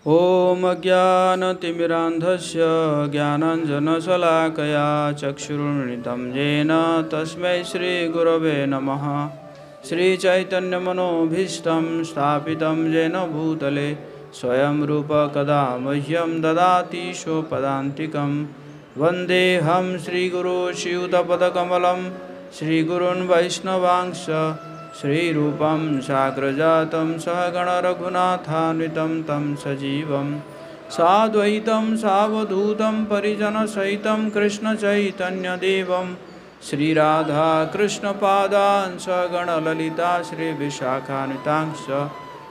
ॐ अज्ञानतिमिरान्धस्य ज्ञानाञ्जनशलाकया चक्षुरुन्मिलितं येन तस्मै श्रीगुरवे नमः। श्रीचैतन्यमनोभीष्टं स्थापितं येन भूतले स्वयं रूप कदा मह्यं ददाति स्वपदान्तिकं। वन्देऽहं श्रीगुरो श्रीयुतपदकमलं श्रीगुरून् वैष्णवांश्च श्रीरूपं साग्रजातं सहगण रघुनाथान्वितं तं सजीवं साद्वैतं सावधूतं परिजनसहितं कृष्णचैतन्यदेवं श्रीराधा कृष्णपादान् सहगण ललिता श्रीविशाखान्वितांश्च।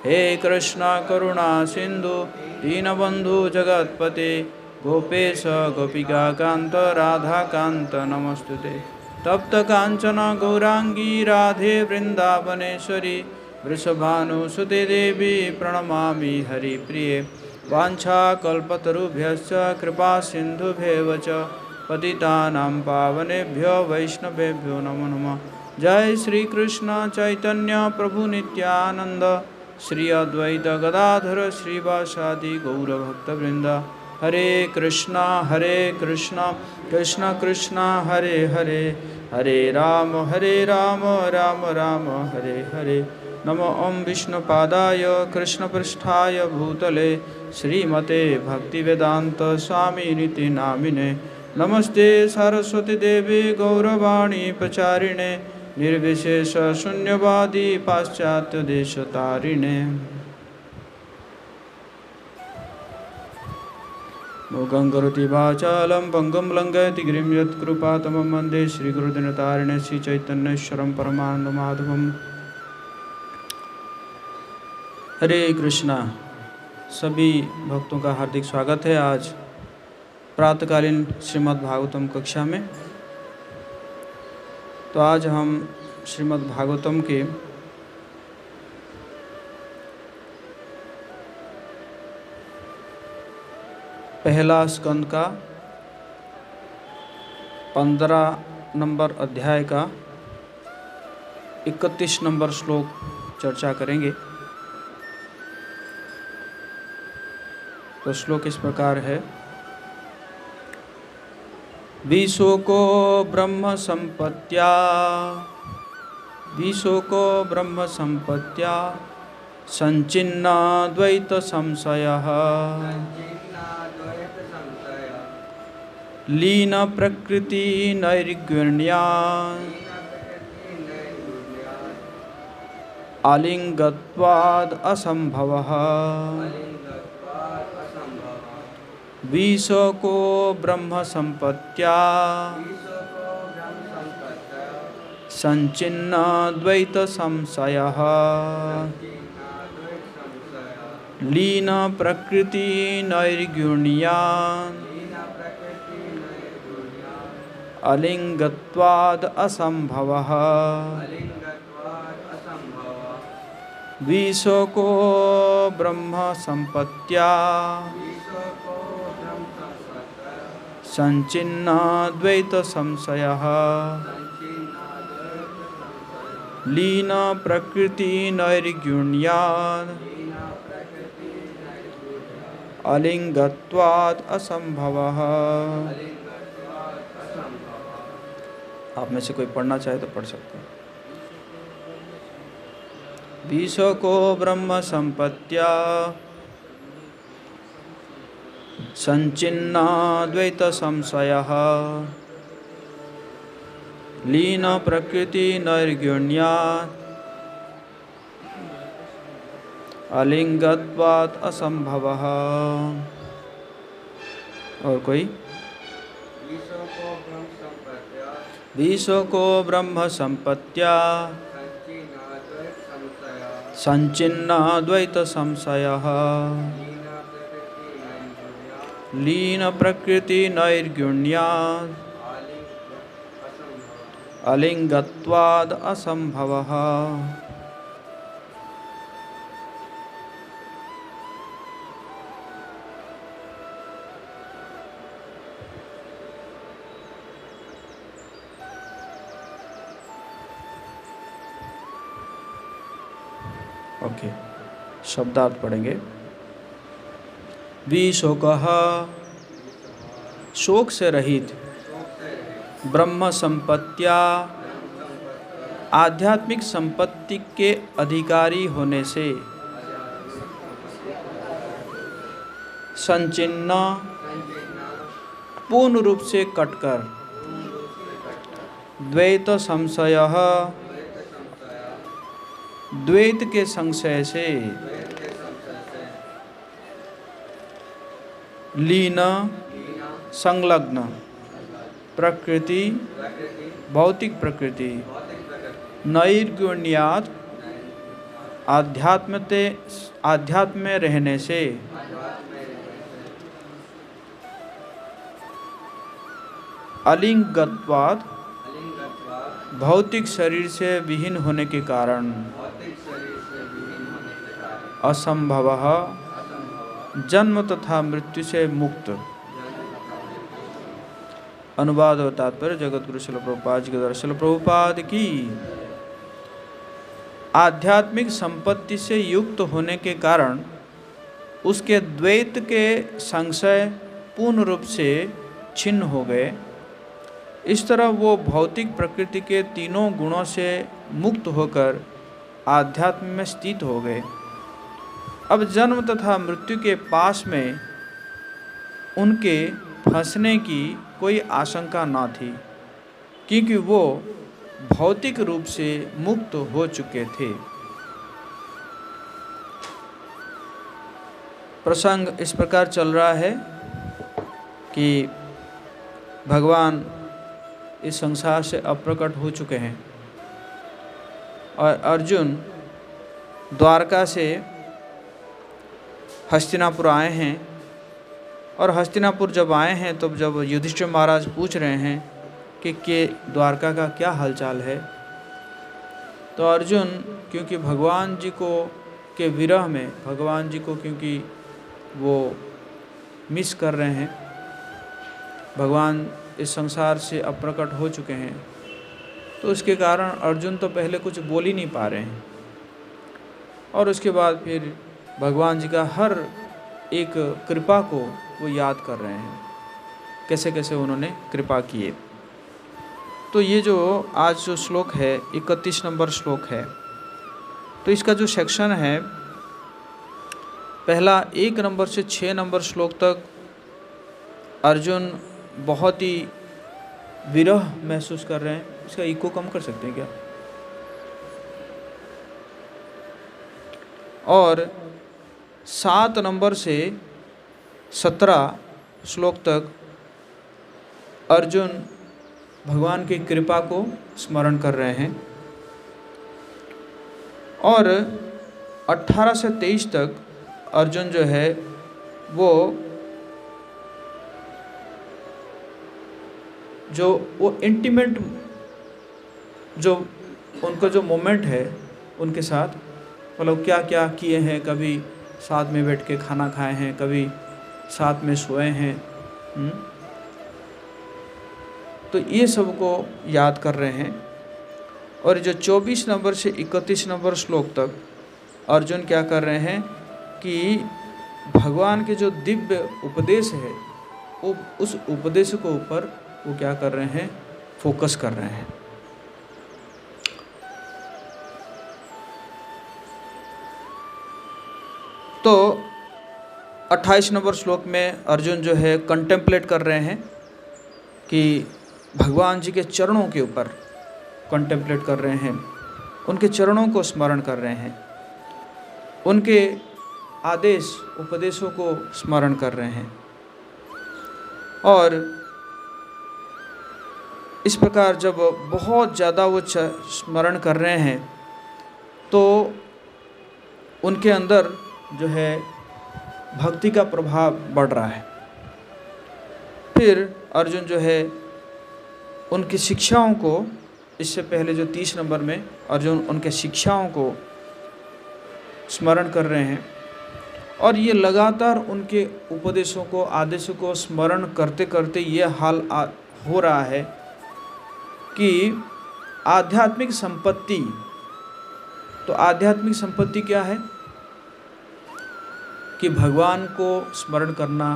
हे कृष्ण करुणा सिन्धु दीनबन्धु जगत्पते गोपेश गोपिकान्त राधाकान्त नमस्तुते। तप्त कांचन गौरांगी राधे वृंदावनेश्वरी वृषभानुसुते देवी प्रणमामि हरिप्रिये। वाञ्छाकल्पतरुभ्यश्च कृपा सिन्धुभ्येव च पतितानां पावनेभ्यो वैष्णवेभ्यो नमो नमः। जय श्री कृष्ण चैतन्य प्रभु नित्यानंद श्री अद्वैत गदाधर श्रीवासादि गौरभक्तवृंद। हरे कृष्णा कृष्ण कृष्ण हरे हरे, हरे राम राम राम हरे हरे। नमो ओं विष्णुपादाय कृष्णपृष्ठाय भूतले श्रीमते भक्तिवेदांत स्वामिनिति नामिने। नमस्ते सरस्वती देवी गौरवाणी प्रचारिणे निर्विशेष शून्यवादी पाश्चात्य देशतारिणे। मूकं करोति वाचालं पङ्गुं लङ्घयति गिरिं यत्कृपातमं वन्दे श्रीगुरुदिनतारिणे श्रीचैतन्येश्वरं परमानन्दमाधवं। हरे कृष्णा। सभी भक्तों का हार्दिक स्वागत है आज प्रातःकालीन श्रीमद् भागवतम कक्षा में। तो आज हम श्रीमद् भागवतम के पहला स्कंद का 15 नंबर अध्याय का 31 नंबर श्लोक चर्चा करेंगे। तो श्लोक इस प्रकार है। विशोको ब्रह्म संपत्त्या संचिन्ना द्वैत संशयः लीन प्रकृति नैर्गुण्या आलिंगत्वाद् असंभवः। विशोको ब्रह्म संपत्त्या संचिन्न द्वैत संशयः लीन प्रकृति नैर्गुण्या अलिंगत्वाद् असंभवः। विशोको ब्रह्म संपत्त्या संचिन्न द्वैत संशयः लीन प्रकृति नैर्गुण्यात् अलिंगत्वाद् असंभवः। आप में से कोई पढ़ना चाहे तो पढ़ सकते हैं। विशोको ब्रह्म संपत्त्या संचिन्ना द्वैत संशयः लीन प्रकृति नैर्गुण्यात् अलिंगत्वात् असंभवः। और कोई? विशोको ब्रह्म संपत्त्या संचिन्ना द्वैत संशयः लीन प्रकृति नैर्गुण्यात् अलिंगत्वाद् असंभवः। ओके, शब्दार्थ पढ़ेंगे। विशोकः, शोक से रहित, ब्रह्म संपत्त्या, आध्यात्मिक संपत्ति के अधिकारी होने से, संचिन्न, पूर्ण रूप से कटकर, द्वैत संशयः, द्वैत के संशय से, लीन, संलग्न, प्रकृति, भौतिक प्रकृति, नैर्गुण्यात्, आध्यात्म में रहने से, अलिंगत्वात्, भौतिक शरीर से विहीन होने के कारण, असंभवः, जन्म तथा मृत्यु से मुक्त। अनुवाद और तात्पर्य जगत गुरु श्रील प्रभुपाद जी के द्वारा। श्रील प्रभुपाद की आध्यात्मिक संपत्ति से युक्त होने के कारण उसके द्वैत के संशय पूर्ण रूप से छिन्न हो गए। इस तरह वो भौतिक प्रकृति के तीनों गुणों से मुक्त होकर आध्यात्म में स्थित हो गए। अब जन्म तथा मृत्यु के पास में उनके फंसने की कोई आशंका न थी, क्योंकि वो भौतिक रूप से मुक्त हो चुके थे। प्रसंग इस प्रकार चल रहा है कि भगवान इस संसार से अप्रकट हो चुके हैं और अर्जुन द्वारका से हस्तिनापुर आए हैं। और हस्तिनापुर जब आए हैं तो जब युधिष्ठिर महाराज पूछ रहे हैं कि द्वारका का क्या हालचाल है, तो अर्जुन क्योंकि भगवान जी को के विरह में, भगवान जी को क्योंकि वो मिस कर रहे हैं, भगवान इस संसार से अप्रकट हो चुके हैं, तो उसके कारण अर्जुन तो पहले कुछ बोल ही नहीं पा रहे हैं। और उसके बाद फिर भगवान जी का हर एक कृपा को वो याद कर रहे हैं, कैसे कैसे उन्होंने कृपा किए। तो ये जो आज जो श्लोक है 31 नंबर श्लोक है, तो इसका जो सेक्शन है पहला 1 नंबर से 6 नंबर श्लोक तक अर्जुन बहुत ही विरह महसूस कर रहे हैं। इसका इको कम कर सकते हैं क्या? और 7 नंबर से 17 श्लोक तक अर्जुन भगवान की कृपा को स्मरण कर रहे हैं। और 18 से 23 तक अर्जुन जो है वो इंटीमेट जो उनका जो मोमेंट है उनके साथ, मतलब क्या क्या किए हैं, कभी साथ में बैठ के खाना खाए हैं, कभी साथ में सोए हैं, तो ये सब को याद कर रहे हैं। और जो 24 नंबर से 31 नंबर श्लोक तक अर्जुन क्या कर रहे हैं कि भगवान के जो दिव्य उपदेश है वो उस उपदेश को ऊपर वो क्या कर रहे हैं, फोकस कर रहे हैं। तो 28 नंबर श्लोक में अर्जुन जो है कंटेम्पलेट कर रहे हैं कि भगवान जी के चरणों के ऊपर कंटेम्पलेट कर रहे हैं, उनके चरणों को स्मरण कर रहे हैं, उनके आदेश उपदेशों को स्मरण कर रहे हैं। और इस प्रकार जब बहुत ज़्यादा वो स्मरण कर रहे हैं तो उनके अंदर जो है भक्ति का प्रभाव बढ़ रहा है। फिर अर्जुन जो है उनकी शिक्षाओं को, इससे पहले जो 30 नंबर में अर्जुन उनके शिक्षाओं को स्मरण कर रहे हैं। और ये लगातार उनके उपदेशों को, आदेशों को स्मरण करते करते ये हाल हो रहा है कि आध्यात्मिक संपत्ति, तो आध्यात्मिक संपत्ति क्या है? कि भगवान को स्मरण करना,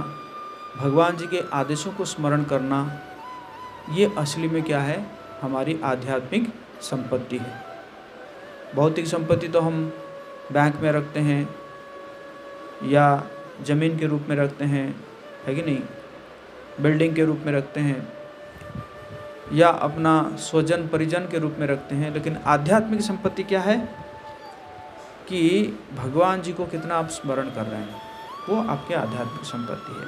भगवान जी के आदेशों को स्मरण करना, ये असली में क्या है, हमारी आध्यात्मिक संपत्ति है। भौतिक संपत्ति तो हम बैंक में रखते हैं या ज़मीन के रूप में रखते हैं, है कि नहीं, बिल्डिंग के रूप में रखते हैं या अपना स्वजन परिजन के रूप में रखते हैं। लेकिन आध्यात्मिक संपत्ति क्या है कि भगवान जी को कितना आप स्मरण कर रहे हैं, वो आपके आध्यात्मिक संपत्ति है।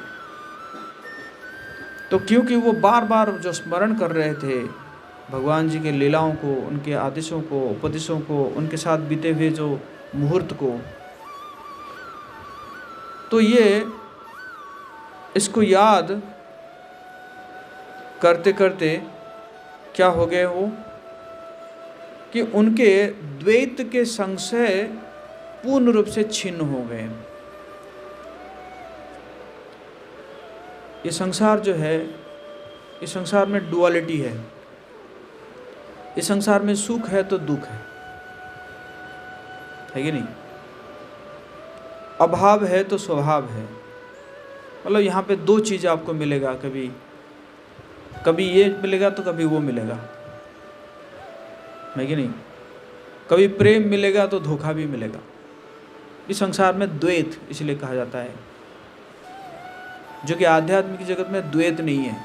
तो क्योंकि वो बार बार जो स्मरण कर रहे थे भगवान जी के लीलाओं को, उनके आदेशों को, उपदेशों को, उनके साथ बीते हुए जो मुहूर्त को, तो ये इसको याद करते करते क्या हो गए वो कि उनके द्वैत के संशय पूर्ण रूप से छिन्न हो गए। ये संसार जो है, इस संसार में डुअलिटी है। इस संसार में सुख है तो दुख है कि नहीं, अभाव है तो स्वभाव है। मतलब यहाँ पे दो चीज़ आपको मिलेगा, कभी ये मिलेगा तो कभी वो मिलेगा, है कि नहीं। कभी प्रेम मिलेगा तो धोखा भी मिलेगा। इस संसार में द्वैत इसलिए कहा जाता है, जो कि आध्यात्मिक जगत में द्वैत नहीं है।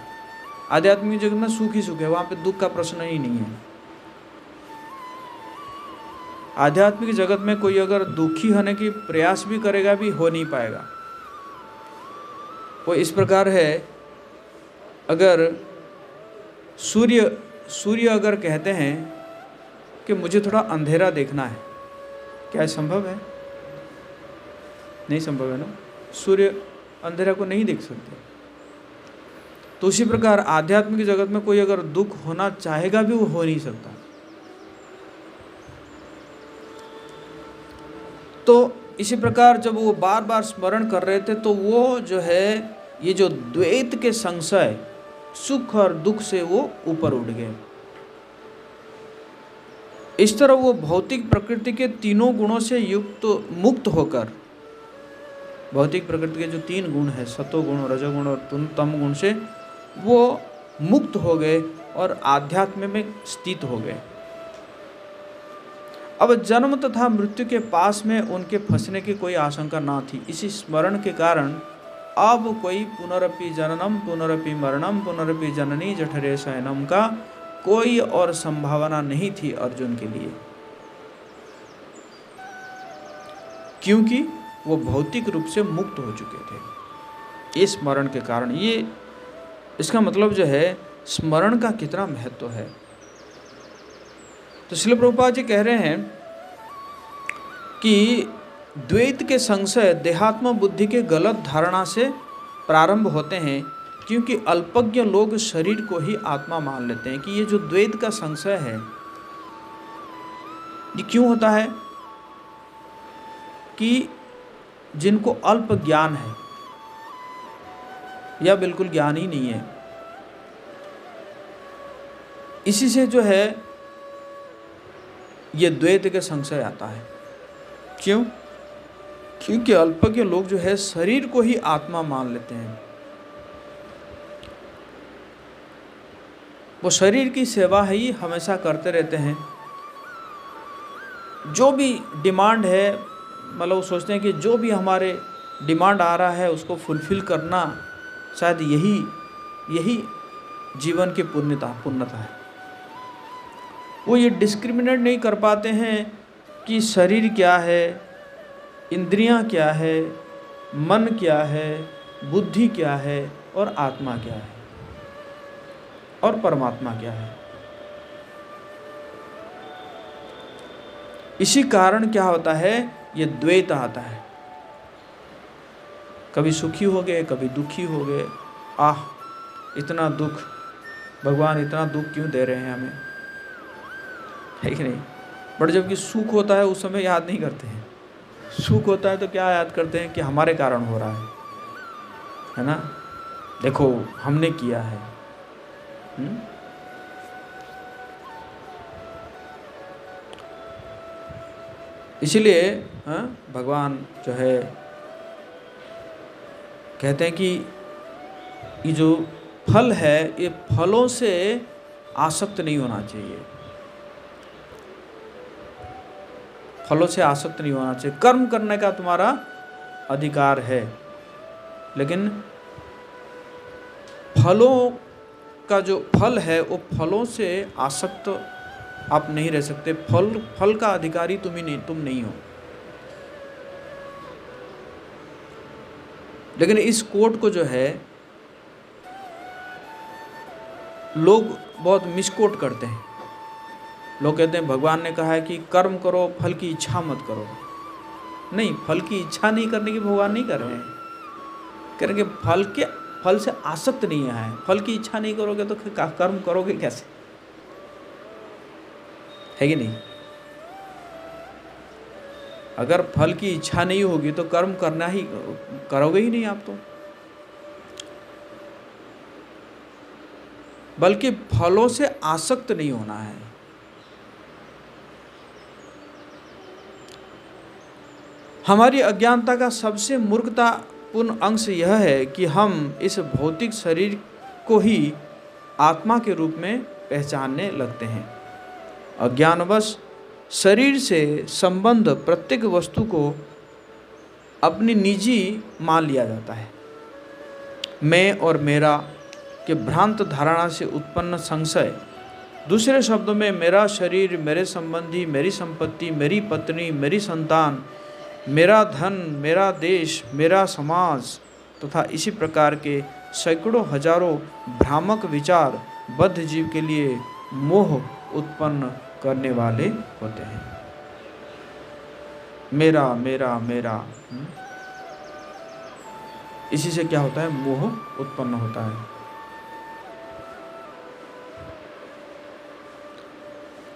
आध्यात्मिक जगत में सुख ही सुख है, वहाँ पे दुख का प्रश्न ही नहीं है। आध्यात्मिक जगत में कोई अगर दुखी होने की प्रयास भी करेगा भी हो नहीं पाएगा। वो इस प्रकार है, अगर सूर्य अगर कहते हैं कि मुझे थोड़ा अंधेरा देखना है, क्या संभव है? नहीं संभव है ना। सूर्य अंधेरा को नहीं देख सकते। तो उसी प्रकार आध्यात्मिक जगत में कोई अगर दुख होना चाहेगा भी वो हो नहीं सकता। तो इसी प्रकार जब वो बार बार स्मरण कर रहे थे तो वो जो है, ये जो द्वैत के संशय, सुख और दुख से वो ऊपर उठ गए। इस तरह वो भौतिक प्रकृति के तीनों गुणों से मुक्त होकर, भौतिक प्रकृति के जो तीन गुण है, सतोगुण, रजोगुण और तम गुण से वो मुक्त हो गए और आध्यात्म में स्थित हो गए। अब जन्म तथा मृत्यु के पास में उनके फंसने की कोई आशंका ना थी। इसी स्मरण के कारण अब कोई पुनरपि जननम पुनरपि मरणम पुनरपि जननी जठरे शयनम का कोई और संभावना नहीं थी अर्जुन के लिए, क्योंकि वो भौतिक रूप से मुक्त हो चुके थे इस स्मरण के कारण। ये इसका मतलब जो है, स्मरण का कितना महत्व है। तो श्रील प्रभुपाद जी कह रहे हैं कि द्वैत के संशय देहात्म बुद्धि के गलत धारणा से प्रारंभ होते हैं, क्योंकि अल्पज्ञ लोग शरीर को ही आत्मा मान लेते हैं। कि ये जो द्वैत का संशय है, ये क्यों होता है? कि जिनको अल्प ज्ञान है या बिल्कुल ज्ञान ही नहीं है, इसी से जो है ये द्वैत के संशय आता है। क्यों? क्योंकि अल्पज्ञ लोग जो है शरीर को ही आत्मा मान लेते हैं। वो शरीर की सेवा ही हमेशा करते रहते हैं। जो भी डिमांड है, मतलब वो सोचते हैं कि जो भी हमारे डिमांड आ रहा है उसको फुलफिल करना शायद यही जीवन की पूर्णता है। वो ये डिस्क्रिमिनेट नहीं कर पाते हैं कि शरीर क्या है, इंद्रियां क्या है, मन क्या है, बुद्धि क्या है और आत्मा क्या है और परमात्मा क्या है। इसी कारण क्या होता है, ये द्वैत आता है। कभी सुखी हो गए, कभी दुखी हो गए। इतना दुख, भगवान इतना दुख क्यों दे रहे हैं हमें, है कि नहीं। बट जबकि सुख होता है उस समय याद नहीं करते हैं। सुख होता है तो क्या याद करते हैं कि हमारे कारण हो रहा है ना, देखो हमने किया है। इसीलिए भगवान जो है कहते हैं कि ये जो फल है ये फलों से आसक्त नहीं होना चाहिए, फलों से आसक्त नहीं होना चाहिए। कर्म करने का तुम्हारा अधिकार है, लेकिन फलों का जो फल है वो फलों से आसक्त आप नहीं रह सकते। फल का अधिकारी तुम नहीं हो। लेकिन इस कोट को जो है लोग बहुत मिसकोट करते हैं। लोग कहते हैं भगवान ने कहा है कि कर्म करो, फल की इच्छा मत करो। नहीं, फल की इच्छा नहीं करने की भगवान नहीं कर रहे हैं। कह रहे कि फल से आसक्त नहीं है। फल की इच्छा नहीं करोगे तो कर्म करोगे कैसे, है कि नहीं? अगर फल की इच्छा नहीं होगी तो कर्म करोगे ही नहीं आप तो। बल्कि फलों से आसक्त नहीं होना है। हमारी अज्ञानता का सबसे मूर्खतापूर्ण अंश यह है कि हम इस भौतिक शरीर को ही आत्मा के रूप में पहचानने लगते हैं। अज्ञानवश शरीर से संबंध प्रत्येक वस्तु को अपनी निजी मान लिया जाता है। मैं और मेरा के भ्रांत धारणा से उत्पन्न संशय, दूसरे शब्दों में मेरा शरीर, मेरे संबंधी, मेरी संपत्ति, मेरी पत्नी, मेरी संतान, मेरा धन, मेरा देश, मेरा समाज तथा इसी प्रकार के सैकड़ों हजारों भ्रामक विचार बद्ध जीव के लिए मोह उत्पन्न करने वाले होते हैं। मेरा मेरा मेरा, इसी से क्या होता है? मोह उत्पन्न होता है।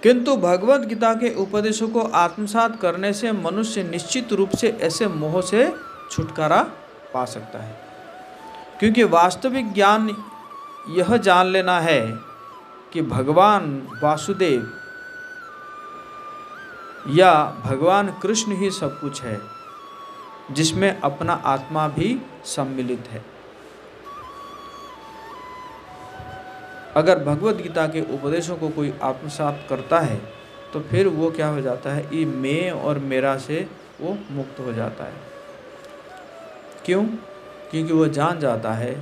किंतु भगवत गीता के उपदेशों को आत्मसात करने से मनुष्य निश्चित रूप से ऐसे मोह से छुटकारा पा सकता है। क्योंकि वास्तविक ज्ञान यह जान लेना है कि भगवान वासुदेव या भगवान कृष्ण ही सब कुछ है, जिसमें अपना आत्मा भी सम्मिलित है। अगर भगवत गीता के उपदेशों को कोई आत्मसात करता है तो फिर वो क्या हो जाता है? ये मैं और मेरा से वो मुक्त हो जाता है। क्यों? क्योंकि वो जान जाता है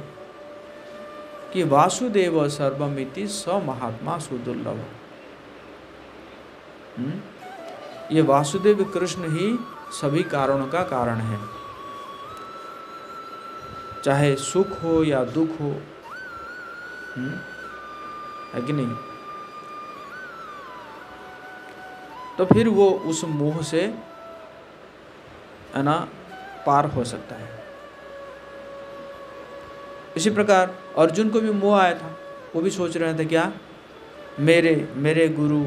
कि वासुदेव सर्वमिति स महात्मा सुदुर्लभ। ये वासुदेव कृष्ण ही सभी कारणों का कारण है, चाहे सुख हो या दुख हो, है कि नहीं? तो फिर वो उस मोह से है ना पार हो सकता है। इसी प्रकार अर्जुन को भी मोह आया था। वो भी सोच रहे थे क्या, मेरे गुरु,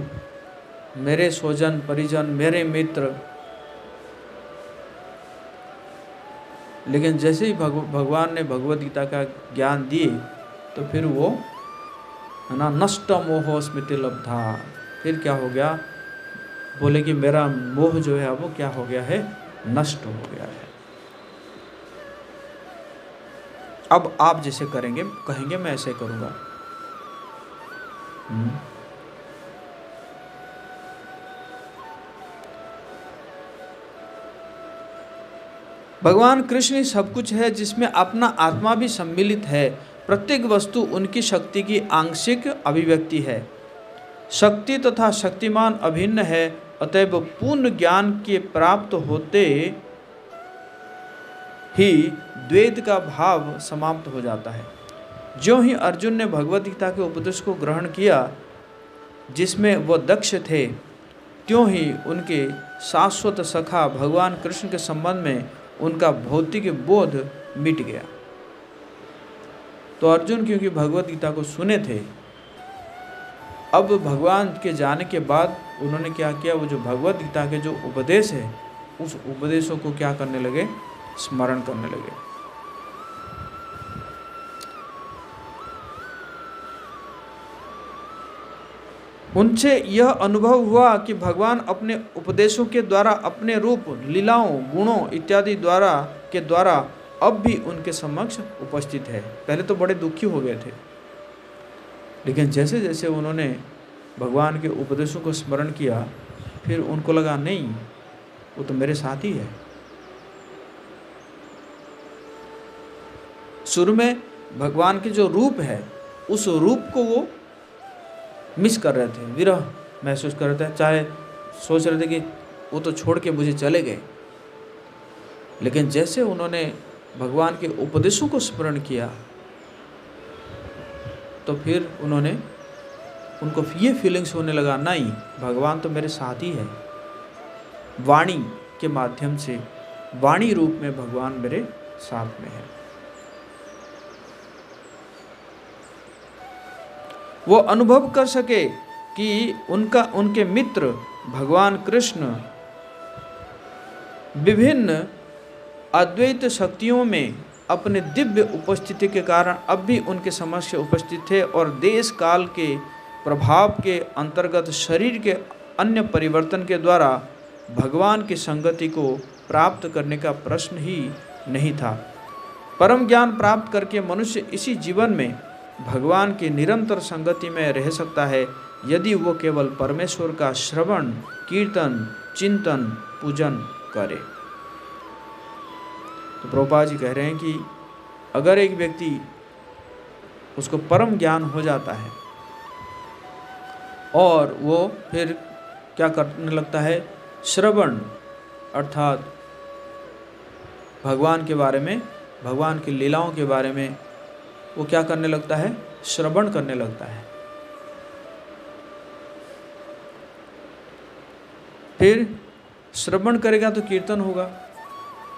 मेरे स्वजन परिजन, मेरे मित्र। लेकिन जैसे ही भगवान ने भगवद गीता का ज्ञान दिए तो फिर वो है ना नष्ट मोह स्मृति लब्धा। फिर क्या हो गया? बोले कि मेरा मोह जो है वो क्या हो गया है? नष्ट हो गया है। अब आप जैसे करेंगे, कहेंगे मैं ऐसे करूँगा। भगवान कृष्ण ही सब कुछ है, जिसमें अपना आत्मा भी सम्मिलित है। प्रत्येक वस्तु उनकी शक्ति की आंशिक अभिव्यक्ति है। शक्ति तथा शक्तिमान अभिन्न है, अतएव पूर्ण ज्ञान के प्राप्त होते ही द्वैत का भाव समाप्त हो जाता है। ज्यों ही अर्जुन ने भगवद गीता के उपदेश को ग्रहण किया जिसमें वह दक्ष थे, त्यों ही उनके शाश्वत सखा भगवान कृष्ण के संबंध में उनका भौतिक बोध मिट गया। तो अर्जुन क्योंकि भगवद गीता को सुने थे, अब भगवान के जाने के बाद उन्होंने क्या किया? वो जो भगवद गीता के जो उपदेश है उस उपदेशों को क्या करने लगे? स्मरण करने लगे। उनसे यह अनुभव हुआ कि भगवान अपने उपदेशों के द्वारा अपने रूप, लीलाओं, गुणों इत्यादि के द्वारा अब भी उनके समक्ष उपस्थित है। पहले तो बड़े दुखी हो गए थे, लेकिन जैसे जैसे उन्होंने भगवान के उपदेशों को स्मरण किया, फिर उनको लगा नहीं, वो तो मेरे साथ ही है। शुरू में भगवान के जो रूप है, उस रूप को वो मिस कर रहे थे, विरह महसूस कर रहे थे, चाहे सोच रहे थे कि वो तो छोड़ के मुझे चले गए। लेकिन जैसे उन्होंने भगवान के उपदेशों को स्मरण किया, तो फिर उनको ये फीलिंग्स होने लगा, नहीं, भगवान तो मेरे साथ ही है। वाणी के माध्यम से, वाणी रूप में भगवान मेरे साथ में है। वो अनुभव कर सके कि उनके मित्र भगवान कृष्ण विभिन्न अद्वैत शक्तियों में अपने दिव्य उपस्थिति के कारण अब भी उनके समक्ष उपस्थित थे, और देश काल के प्रभाव के अंतर्गत शरीर के अन्य परिवर्तन के द्वारा भगवान की संगति को प्राप्त करने का प्रश्न ही नहीं था। परम ज्ञान प्राप्त करके मनुष्य इसी जीवन में भगवान की निरंतर संगति में रह सकता है, यदि वो केवल परमेश्वर का श्रवण, कीर्तन, चिंतन, पूजन करे। तो प्रभुपाद जी कह रहे हैं कि अगर एक व्यक्ति, उसको परम ज्ञान हो जाता है और वो फिर क्या करने लगता है, श्रवण, अर्थात भगवान के बारे में, भगवान की लीलाओं के बारे में वो क्या करने लगता है, श्रवण करने लगता है। फिर श्रवण करेगा तो कीर्तन होगा।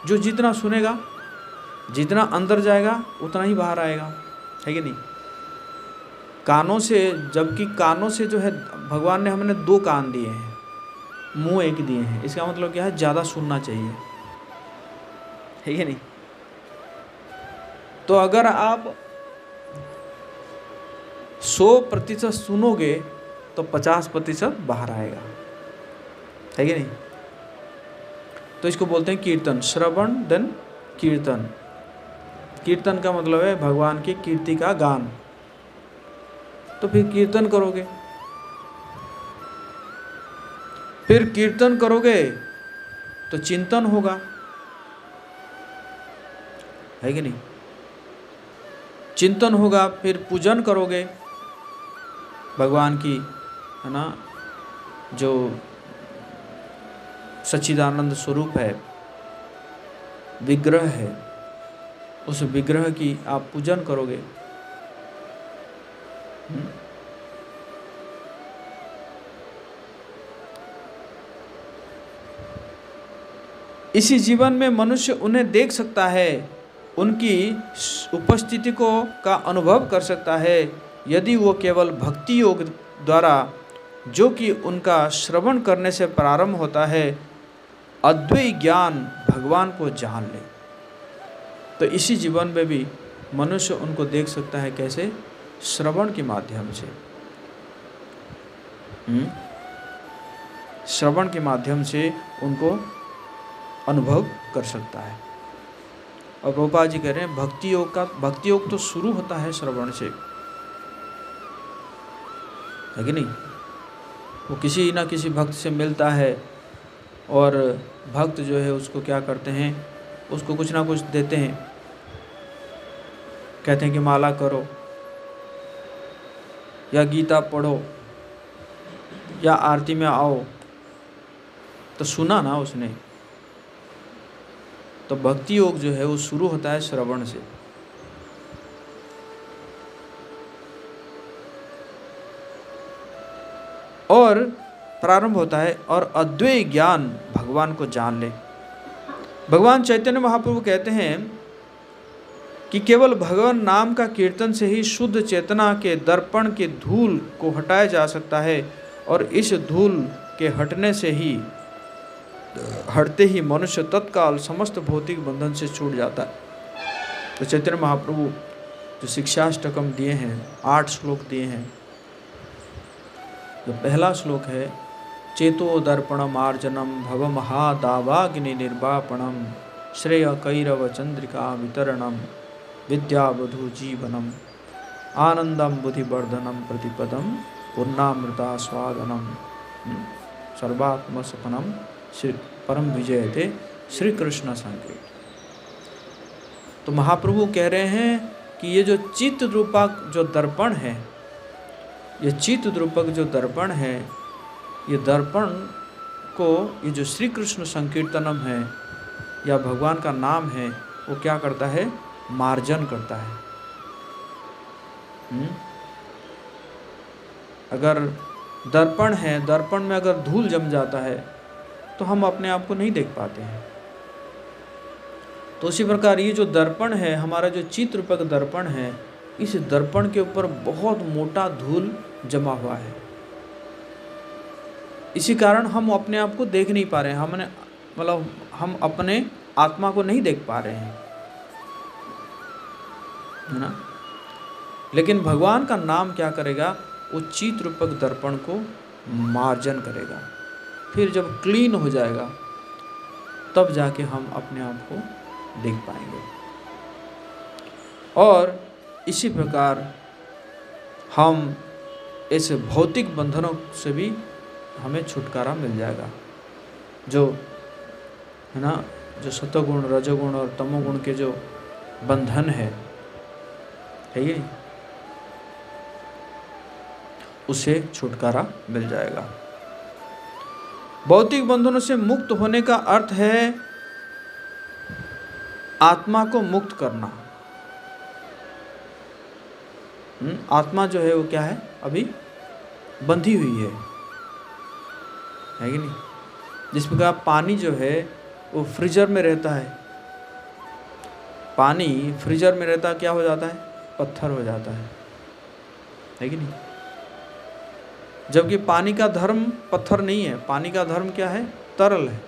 जो जितना सुनेगा, जितना अंदर जाएगा, उतना ही बाहर आएगा, है कि नहीं। कानों से, जबकि कानों से जो है, भगवान ने हमें 2 कान दिए हैं, मुंह एक दिए हैं। इसका मतलब क्या है, ज़्यादा सुनना चाहिए, है कि नहीं। तो अगर आप 100% सुनोगे तो 50% बाहर आएगा, है कि नहीं। तो इसको बोलते हैं कीर्तन, श्रवण देन कीर्तन। कीर्तन का मतलब है भगवान की कीर्ति का गान। तो फिर कीर्तन करोगे, फिर कीर्तन करोगे तो चिंतन होगा, है कि नहीं। चिंतन होगा, फिर पूजन करोगे भगवान की, है ना, जो सच्चिदानंद स्वरूप है, विग्रह है, उस विग्रह की आप पूजन करोगे। इसी जीवन में मनुष्य उन्हें देख सकता है, उनकी उपस्थिति का अनुभव कर सकता है, यदि वो केवल भक्ति योग द्वारा, जो कि उनका श्रवण करने से प्रारंभ होता है, अद्वैत ज्ञान भगवान को जान ले। तो इसी जीवन में भी मनुष्य उनको देख सकता है, कैसे, श्रवण के माध्यम से। श्रवण के माध्यम से उनको अनुभव कर सकता है। और प्रभुपाद जी कह रहे हैं भक्ति योग तो शुरू होता है श्रवण से, है कि नहीं। वो किसी न किसी भक्त से मिलता है, और भक्त जो है उसको क्या करते हैं, उसको कुछ ना कुछ देते हैं, कहते हैं कि माला करो, या गीता पढ़ो, या आरती में आओ। तो सुना ना उसने। तो भक्ति योग जो है वो शुरू होता है श्रवण से। और प्रारंभ होता है, और अद्वैत ज्ञान भगवान को जान ले। भगवान चैतन्य महाप्रभु कहते हैं कि केवल भगवान नाम का कीर्तन से ही शुद्ध चेतना के दर्पण के धूल को हटाया जा सकता है, और इस धूल के हटते ही मनुष्य तत्काल समस्त भौतिक बंधन से छूट जाता है। तो चैतन्य महाप्रभु जो शिक्षाष्टकम दिए हैं, 8 श्लोक दिए हैं। जो पहला श्लोक है, चेतो दर्पणम आर्जनम भव महादावाग्नि निर्वापणम श्रेय कैरव चंद्रिका वितरणम विद्यावधु जीवनम आनंदम बुद्धिवर्धनम प्रतिपदम पूर्णामृता स्वादनम सर्वात्म सपनम श्री परम विजयते श्री कृष्ण संकेत। तो महाप्रभु कह रहे हैं कि ये जो चित्त रूपक जो दर्पण है, ये चित्त रूपक जो दर्पण है, ये दर्पण को ये जो श्री कृष्ण संकीर्तनम है या भगवान का नाम है, वो क्या करता है? मार्जन करता है। अगर दर्पण है, दर्पण में अगर धूल जम जाता है तो हम अपने आप को नहीं देख पाते हैं। तो उसी प्रकार ये जो दर्पण है, हमारा जो चित्त रूपक दर्पण है, इस दर्पण के ऊपर बहुत मोटा धूल जमा हुआ है। इसी कारण हम अपने आप को देख नहीं पा रहे हैं, हम अपने आत्मा को नहीं देख पा रहे हैं, है ना। लेकिन भगवान का नाम क्या करेगा? वो चित्त रूपक दर्पण को मार्जन करेगा। फिर जब क्लीन हो जाएगा तब जाके हम अपने आप को देख पाएंगे। और इसी प्रकार हम इस भौतिक बंधनों से भी हमें छुटकारा मिल जाएगा। जो है ना, जो सतोगुण, रजोगुण और तमोगुण के जो बंधन है ये, उसे छुटकारा मिल जाएगा। भौतिक बंधनों से मुक्त होने का अर्थ है आत्मा को मुक्त करना। आत्मा जो है वो क्या है? अभी बंधी हुई है कि नहीं। जिस प्रकार पानी जो है वो फ्रीजर में रहता है, पानी फ्रीजर में रहता क्या हो जाता है? पत्थर हो जाता है कि नहीं। जबकि पानी का धर्म पत्थर नहीं है, पानी का धर्म क्या है? तरल है।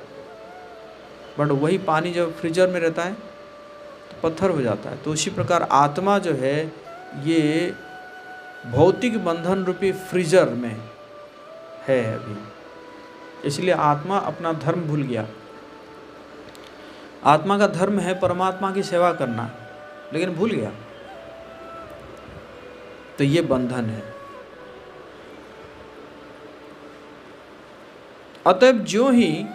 बट वही पानी जब फ्रीजर में रहता है तो पत्थर हो जाता है। तो उसी प्रकार आत्मा जो है ये भौतिक बंधन रूपी फ्रीजर में है अभी, इसलिए आत्मा अपना धर्म भूल गया। आत्मा का धर्म है परमात्मा की सेवा करना, लेकिन भूल गया, तो ये बंधन है। अतएव ज्यों ही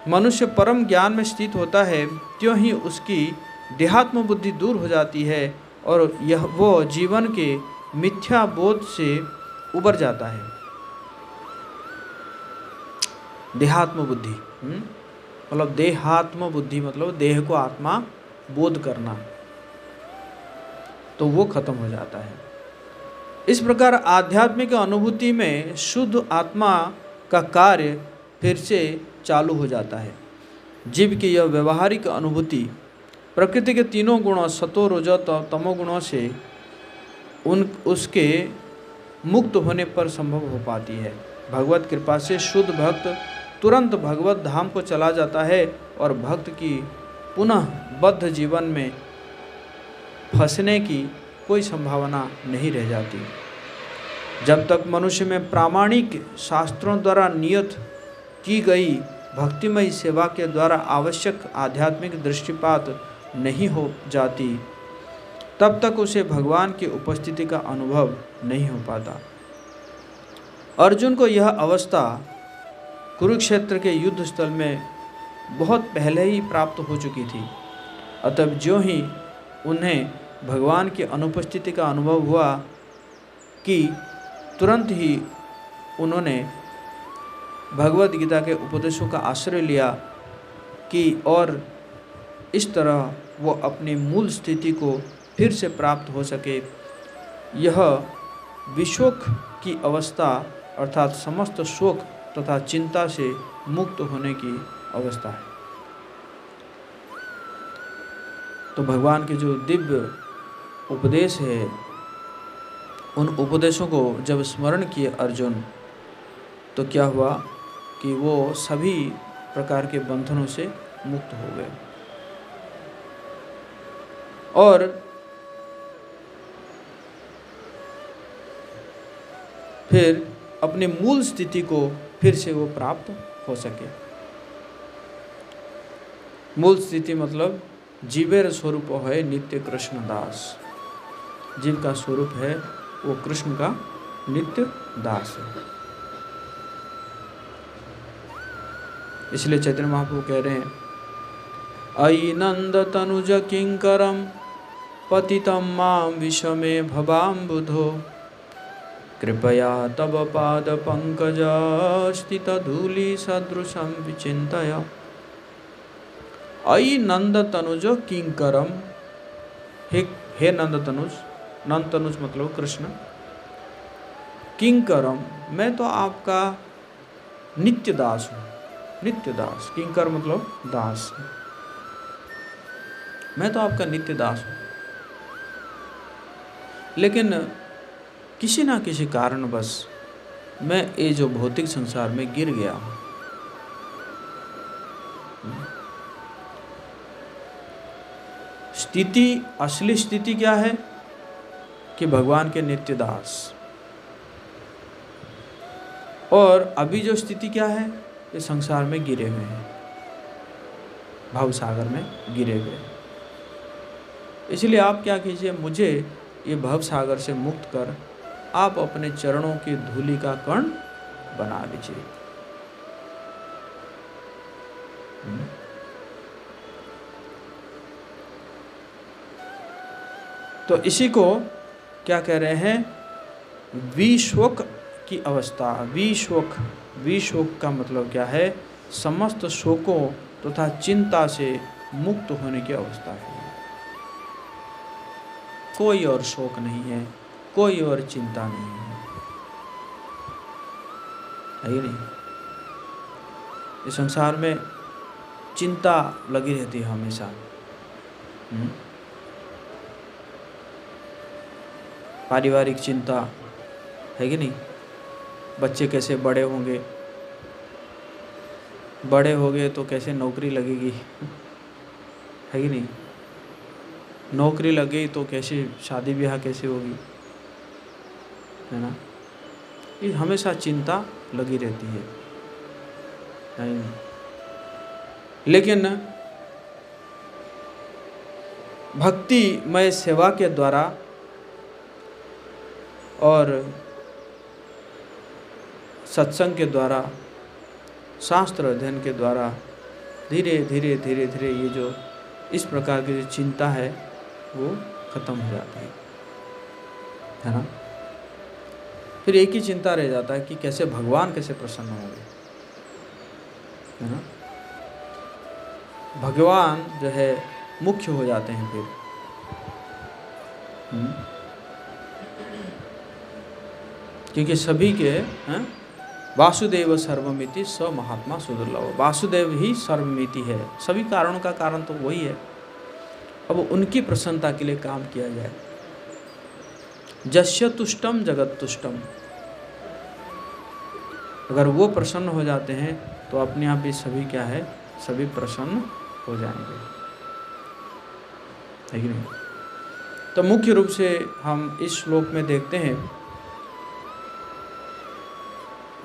मनुष्य परम ज्ञान में स्थित होता है, त्यों ही उसकी देहात्म बुद्धि दूर हो जाती है और वो जीवन के मिथ्या बोध से उबर जाता है। देहात्म बुद्धि मतलब देहात्म बुद्धि मतलब देह को आत्मा बोध करना, तो वो खत्म हो जाता है। इस प्रकार आध्यात्मिक अनुभूति में शुद्ध आत्मा का कार्य फिर से चालू हो जाता है। जीव की यह व्यवहारिक अनुभूति प्रकृति के तीनों गुणों सतो रजो तमो गुणों से उसके मुक्त होने पर संभव हो पाती है। भगवत कृपा से शुद्ध भक्त तुरंत भगवत धाम को चला जाता है और भक्त की पुनः बद्ध जीवन में फंसने की कोई संभावना नहीं रह जाती। जब तक मनुष्य में प्रामाणिक शास्त्रों द्वारा नियत की गई भक्तिमय सेवा के द्वारा आवश्यक आध्यात्मिक दृष्टिपात नहीं हो जाती, तब तक उसे भगवान की उपस्थिति का अनुभव नहीं हो पाता। अर्जुन को यह अवस्था कुरुक्षेत्र के युद्ध स्थल में बहुत पहले ही प्राप्त हो चुकी थी। अतः ज्यों ही उन्हें भगवान की अनुपस्थिति का अनुभव हुआ कि तुरंत ही उन्होंने भगवद गीता के उपदेशों का आश्रय लिया कि और इस तरह वो अपनी मूल स्थिति को फिर से प्राप्त हो सके। यह विशोक की अवस्था अर्थात समस्त शोक तथा चिंता से मुक्त होने की अवस्था है। तो भगवान के जो दिव्य उपदेश है, उन उपदेशों को जब स्मरण किए अर्जुन, तो क्या हुआ कि वो सभी प्रकार के बंधनों से मुक्त हो गए और फिर अपनी मूल स्थिति को फिर से वो प्राप्त हो सके। मूल स्थिति मतलब जीवेर स्वरूप है नित्य कृष्ण दास। जीव का स्वरूप है वो कृष्ण का नित्य दास है। इसलिए चैतन्य महाप्रभु कह रहे हैं, अयि नंद तनुज किंकरम पतितं मां विषमे भवाम्बुधो कृपया तव पाद पंकज स्थित धूलि सदृशं विचिन्तय। अयि नंद तनुज किंकरम, हे नंद तनुज, नंद तनुज मतलब कृष्ण, किंकरम मैं तो आपका नित्य दास हूँ। नित्य दास, किंकर मतलब दास, मैं तो आपका नित्य दास हूँ। लेकिन किसी ना किसी कारणवश मैं ये जो भौतिक संसार में गिर गया हूँ। स्थिति, असली स्थिति क्या है कि भगवान के नित्य दास। और अभी जो स्थिति क्या है, ये संसार में गिरे हुए हैं, भव सागर में गिरे हुए। इसलिए आप क्या कीजिए, मुझे ये भव सागर से मुक्त कर आप अपने चरणों की धूलि का कण बना लीजिए। तो इसी को क्या कह रहे हैं, विशोक की अवस्था। विशोक, विशोक का मतलब क्या है, समस्त शोकों तथा चिंता से मुक्त होने की अवस्था है। कोई और शोक नहीं है, कोई और चिंता नहीं है, है नहीं। इस संसार में चिंता लगी रहती है हमेशा। पारिवारिक चिंता है कि नहीं, बच्चे कैसे बड़े होंगे, बड़े हो गए तो कैसे नौकरी लगेगी, है कि नहीं, नौकरी लग गई तो कैसे शादी ब्याह कैसे होगी, है ना। ये हमेशा चिंता लगी रहती है नहीं। लेकिन भक्तिमय सेवा के द्वारा और सत्संग के द्वारा, शास्त्र अध्ययन के द्वारा धीरे धीरे धीरे धीरे ये जो इस प्रकार की जो चिंता है वो खत्म हो जाती है ना। फिर एक ही चिंता रह जाता है कि कैसे भगवान कैसे प्रसन्न होंगे, है ना। भगवान जो है मुख्य हो जाते हैं फिर। क्योंकि सभी के हैं, वासुदेव सर्वमिति स महात्मा सुदुर्लभ। वासुदेव ही सर्वमिति है, सभी कारणों का कारण तो वही है। अब उनकी प्रसन्नता के लिए काम किया जाए। जस्य तुष्टम जगत तुष्टम, अगर वो प्रसन्न हो जाते हैं तो अपने आप ही सभी क्या है, सभी प्रसन्न हो जाएंगे, है कि नहीं। तो मुख्य रूप से हम इस श्लोक में देखते हैं,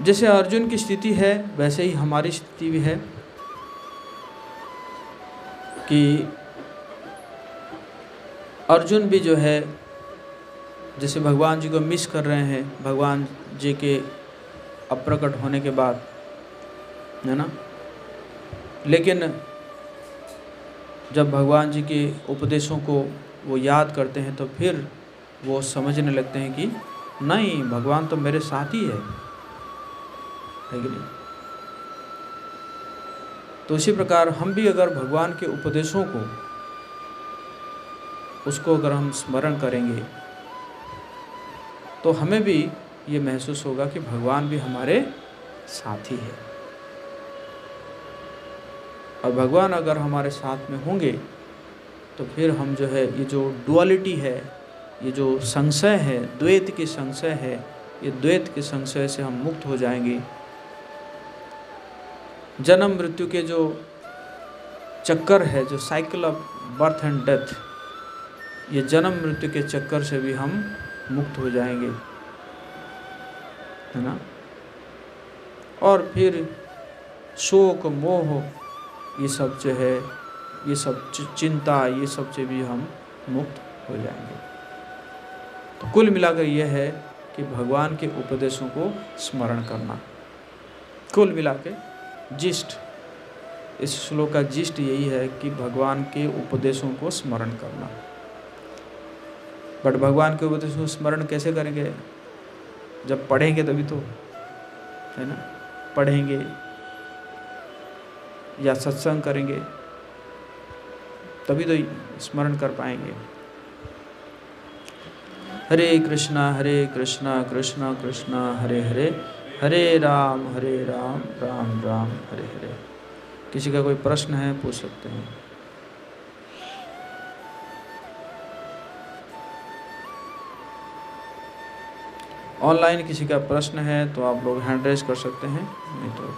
जैसे अर्जुन की स्थिति है वैसे ही हमारी स्थिति भी है कि अर्जुन भी जो है जैसे भगवान जी को मिस कर रहे हैं, भगवान जी के अप्रकट होने के बाद, है ना। लेकिन जब भगवान जी के उपदेशों को वो याद करते हैं तो फिर वो समझने लगते हैं कि नहीं, भगवान तो मेरे साथ ही है कि नहीं। तो इसी प्रकार हम भी अगर भगवान के उपदेशों को, उसको अगर हम स्मरण करेंगे तो हमें भी ये महसूस होगा कि भगवान भी हमारे साथी है। और भगवान अगर हमारे साथ में होंगे तो फिर हम जो है, ये जो डुअलिटी है, ये जो संशय है, द्वैत की संशय है, ये द्वैत के संशय से हम मुक्त हो जाएंगे। जन्म मृत्यु के जो चक्कर है, जो cycle of birth and death, ये जन्म मृत्यु के चक्कर से भी हम मुक्त हो जाएंगे, है ना। और फिर शोक मोह ये सब जो है ये सब चिंता, ये सब से भी हम मुक्त हो जाएंगे। तो कुल मिलाकर यह है कि भगवान के उपदेशों को स्मरण करना। कुल मिला के जिस्ट, इस श्लोक का जिस्ट यही है कि भगवान के उपदेशों को स्मरण करना। बट भगवान के उपदेशों को स्मरण कैसे करेंगे? जब पढ़ेंगे तभी तो, है ना? पढ़ेंगे या सत्संग करेंगे तभी तो स्मरण कर पाएंगे। हरे कृष्णा कृष्णा कृष्णा हरे हरे, हरे राम राम राम हरे हरे। किसी का कोई प्रश्न है पूछ सकते हैं। ऑनलाइन किसी का प्रश्न है तो आप लोग हैंड रेज कर सकते हैं, नहीं तो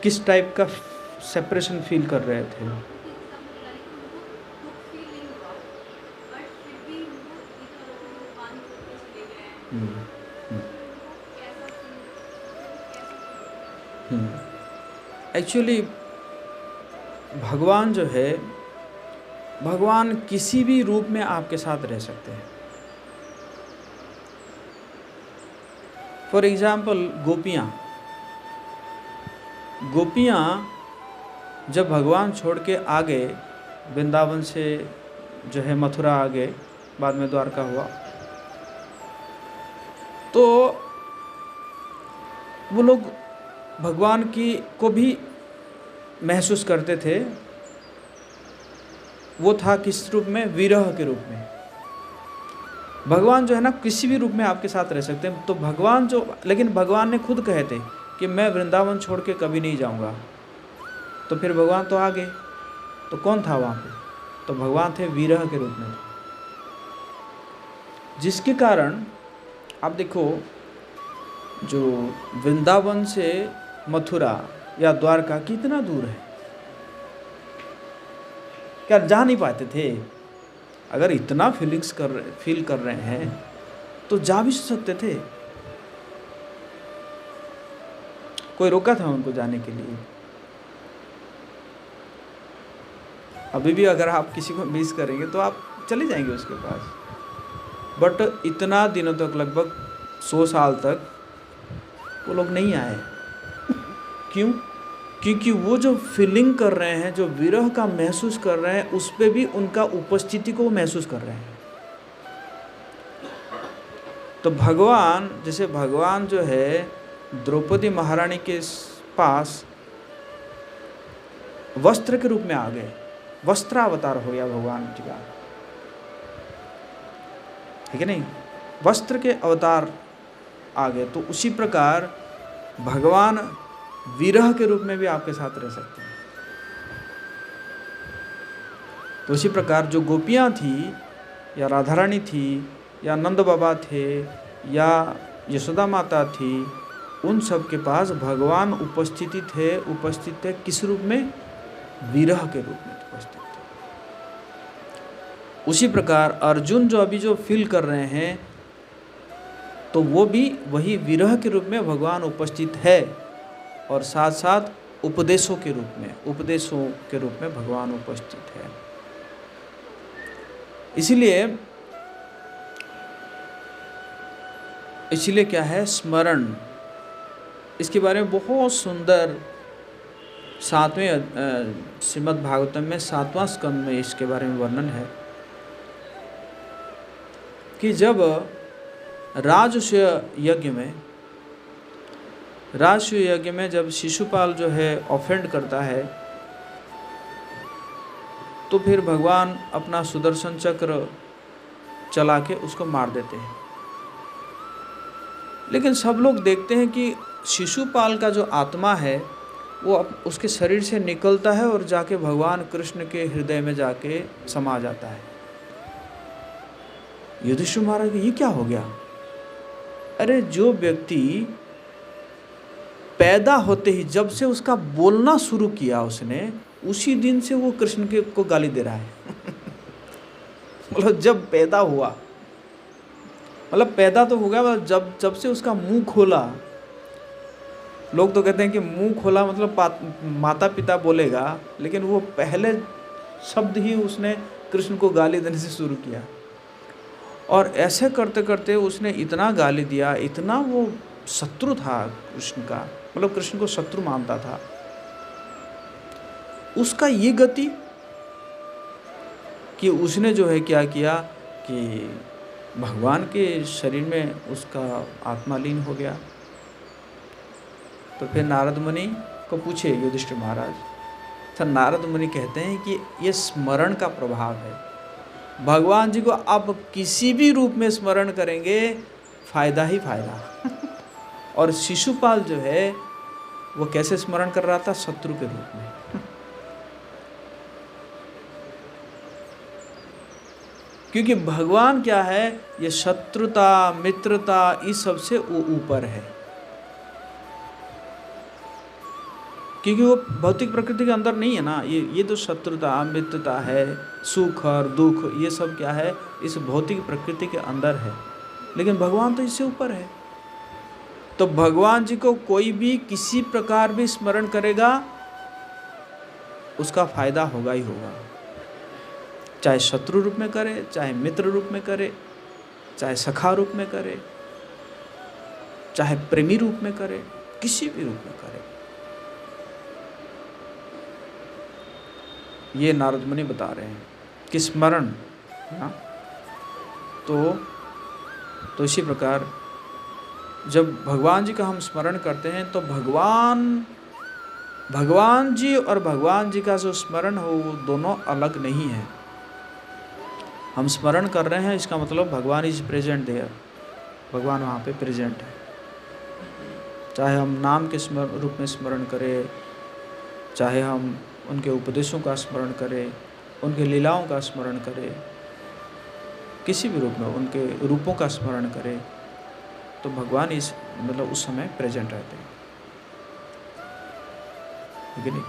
किस टाइप का सेपरेशन फील कर रहे थे? एक्चुअली भगवान जो है, भगवान किसी भी रूप में आपके साथ रह सकते हैं। फॉर एग्जाम्पल गोपियाँ जब भगवान छोड़ के आ गए, वृंदावन से जो है मथुरा आ गए, बाद में द्वारका हुआ, तो वो लोग भगवान को भी महसूस करते थे। वो था किस रूप में? विरह के रूप में। भगवान जो है ना किसी भी रूप में आपके साथ रह सकते हैं। तो भगवान लेकिन भगवान ने खुद कहे थे कि मैं वृंदावन छोड़ के कभी नहीं जाऊंगा। तो फिर भगवान तो आ गए, तो कौन था वहाँ पे? तो भगवान थे विरह के रूप में, जिसके कारण आप देखो, जो वृंदावन से मथुरा या द्वारका कितना दूर है, क्या जा नहीं पाते थे? अगर इतना फील कर रहे हैं तो जा भी सकते थे। कोई रोका था उनको जाने के लिए? अभी भी अगर आप किसी को मिस करेंगे तो आप चले जाएंगे उसके पास। बट इतना दिनों तक, लगभग 100 साल तक वो लोग नहीं आए। क्यों? क्योंकि वो जो फीलिंग कर रहे हैं, जो विरह का महसूस कर रहे हैं, उस पे भी उनका उपस्थिति को महसूस कर रहे हैं। तो भगवान, जैसे भगवान जो है द्रौपदी महारानी के पास वस्त्र के रूप में आ गए, वस्त्रावतार हो गया भगवान जी का, ठीक है नहीं? वस्त्र के अवतार आ गए। तो उसी प्रकार भगवान विरह के रूप में भी आपके साथ रह सकते हैं। तो उसी प्रकार जो गोपियाँ थी, या राधा रानी थी, या नंद बाबा थे, या यशोदा माता थी, उन सब के पास भगवान उपस्थित थे किस रूप में? विरह के रूप में उपस्थित थे। उसी प्रकार अर्जुन जो अभी जो फील कर रहे हैं, तो वो भी वही विरह के रूप में भगवान उपस्थित है, और साथ साथ उपदेशों के रूप में भगवान उपस्थित है। इसलिए क्या है स्मरण, इसके बारे में बहुत सुंदर 7वें श्रीमद् भागवतम में 7वां स्कंद में इसके बारे में वर्णन है कि जब राजसूय यज्ञ में जब शिशुपाल जो है ऑफेंड करता है, तो फिर भगवान अपना सुदर्शन चक्र चला के उसको मार देते हैं। लेकिन सब लोग देखते हैं कि शिशुपाल का जो आत्मा है वो उसके शरीर से निकलता है और जाके भगवान कृष्ण के हृदय में जाके समा जाता है। युधिष्ठिर महाराज ये क्या हो गया? अरे जो व्यक्ति पैदा होते ही जब से उसका बोलना शुरू किया उसने, उसी दिन से वो कृष्ण के को गाली दे रहा है। मतलब जब पैदा हुआ, मतलब पैदा तो हो गया, जब से उसका मुंह खोला, लोग तो कहते हैं कि मुंह खोला मतलब माता पिता बोलेगा, लेकिन वो पहले शब्द ही उसने कृष्ण को गाली देने से शुरू किया। और ऐसे करते करते उसने इतना गाली दिया, इतना वो शत्रु था कृष्ण का, मतलब कृष्ण को शत्रु मानता था। उसका ये गति कि उसने जो है क्या किया कि भगवान के शरीर में उसका आत्मा लीन हो गया। तो फिर नारद मुनि को पूछे युधिष्ठिर महाराज, तो नारद मुनि कहते हैं कि ये स्मरण का प्रभाव है। भगवान जी को आप किसी भी रूप में स्मरण करेंगे, फायदा ही फायदा। और शिशुपाल जो है वो कैसे स्मरण कर रहा था? शत्रु के रूप में। क्योंकि भगवान क्या है, ये शत्रुता मित्रता इस सब से वो ऊपर है, क्योंकि वो भौतिक प्रकृति के अंदर नहीं है ना। ये तो शत्रुता मित्रता है, सुख और दुख, ये सब क्या है, इस भौतिक प्रकृति के अंदर है। लेकिन भगवान तो इससे ऊपर है। तो भगवान जी को कोई भी किसी प्रकार भी स्मरण करेगा, उसका फायदा होगा ही होगा। चाहे शत्रु रूप में करे, चाहे मित्र रूप में करे, चाहे सखा रूप में करे, चाहे प्रेमी रूप में करे, किसी भी रूप में करे। ये नारद मुनि बता रहे हैं कि स्मरण ना, तो इसी प्रकार जब भगवान जी का हम स्मरण करते हैं तो भगवान जी और भगवान जी का जो स्मरण हो वो दोनों अलग नहीं है। हम स्मरण कर रहे हैं, इसका मतलब भगवान इज प्रेजेंट देयर, भगवान वहाँ पे प्रेजेंट है। चाहे हम नाम के रूप में स्मरण करें, चाहे हम उनके उपदेशों का स्मरण करें, उनके लीलाओं का स्मरण करें, किसी भी रूप में उनके रूपों का स्मरण करें, तो भगवान इस मतलब उस समय प्रेजेंट रहते हैं, है कि नहीं?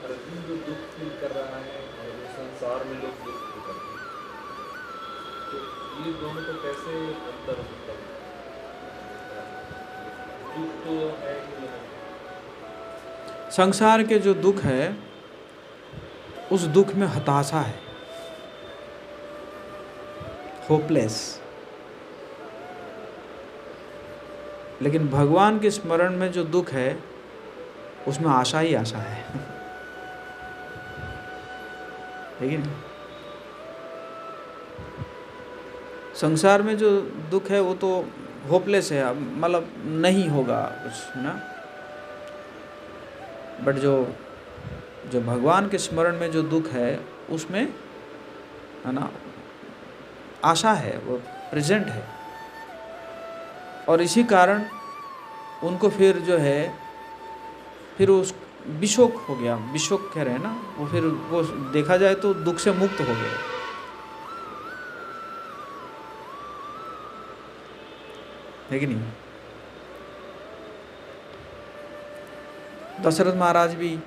अर्जुन जो दुख फील कर रहा है और संसार में लोग दुख फील करते हैं, तो ये दोनों को कैसे अंतर होता है? दुख तो है ही है। संसार के जो दुख है, उस दुख में हताशा है, होपलेस। लेकिन भगवान के स्मरण में जो दुख है, उसमें आशा ही आशा है। लेकिन संसार में जो दुख है वो तो होपलेस है, मतलब नहीं होगा कुछ ना। बट जो भगवान के स्मरण में जो दुख है, उसमें है ना आशा है, वो प्रेजेंट है। और इसी कारण उनको फिर जो है, फिर उस विशोक हो गया, विशोक कह रहे हैं ना, वो फिर वो देखा जाए तो दुख से मुक्त हो गए, है कि नहीं? दशरथ महाराज भी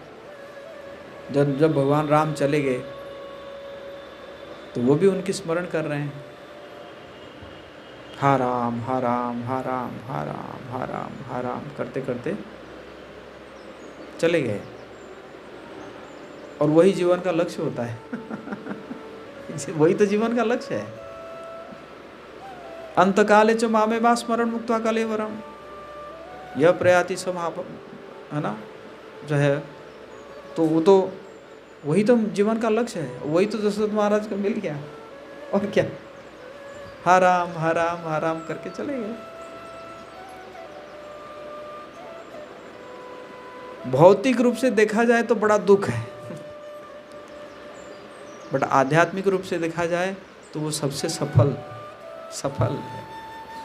जब भगवान राम चले गए तो वो भी उनकी स्मरण कर रहे हैं, हा राम हा राम हा राम हा राम हा राम हा राम करते करते चले गए। और वही जीवन का लक्ष्य होता है। वही तो जीवन का लक्ष्य है। अंतकाले च मामेवा स्मरण मुक्त्वा कलेवरम, यह प्रयाति समाप, है ना, जो है, तो वो तो वही तो जीवन का लक्ष्य है। वही तो दशरथ महाराज को मिल गया, और क्या, हा राम करके चले गए। भौतिक रूप से देखा जाए तो बड़ा दुख है, बट आध्यात्मिक रूप से देखा जाए तो वो सबसे सफल है।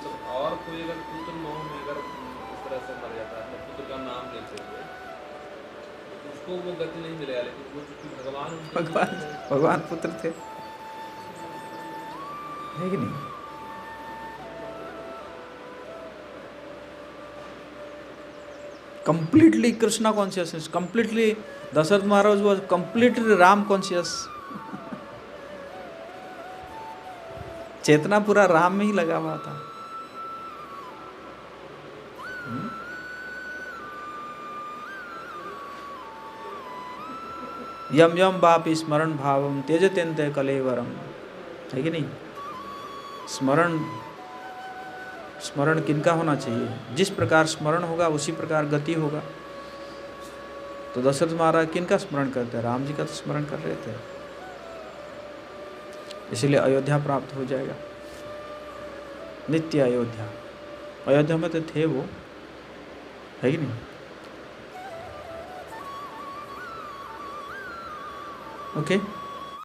तो और कोई अगर पुत्र मोह में अगर इस तरह से मर जाता है, पुत्र का नाम लेते हुए, तो उसको वो गति नहीं मिलेगा, लेकिन वो चूंकि भगवान भगवान पुत्र थे, है कि नहीं? Completely Krishna consciousness, completely Dasharath Maharaj was completely Ram conscious. चेतना पूरा राम में ही लगा हुआ था। यम यम बापि स्मरण भावम त्यजत्यन्ते कलेवरम, है कि नहीं? स्मरण किनका होना चाहिए? जिस प्रकार स्मरण होगा उसी प्रकार गति होगा। तो दशरथ महाराज किनका स्मरण करते हैं? राम जी का तो स्मरण कर रहे थे, इसीलिए अयोध्या प्राप्त हो जाएगा। नित्य अयोध्या में तो थे वो, है कि नहीं? ओके।